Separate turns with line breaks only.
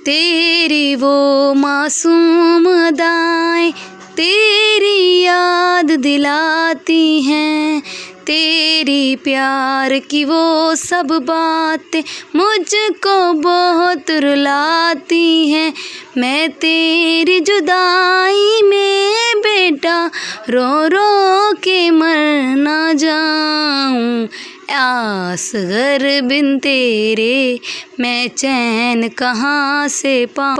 तेरी वो मासूम अदाएं तेरी याद दिलाती हैं, तेरी प्यार की वो सब बातें मुझको बहुत रुलाती हैं। मैं तेरी जुदाई में बेटा रो रो के मर ना जाऊं, असगर बिन तेरे मैं चैन कहाँ से पाऊं।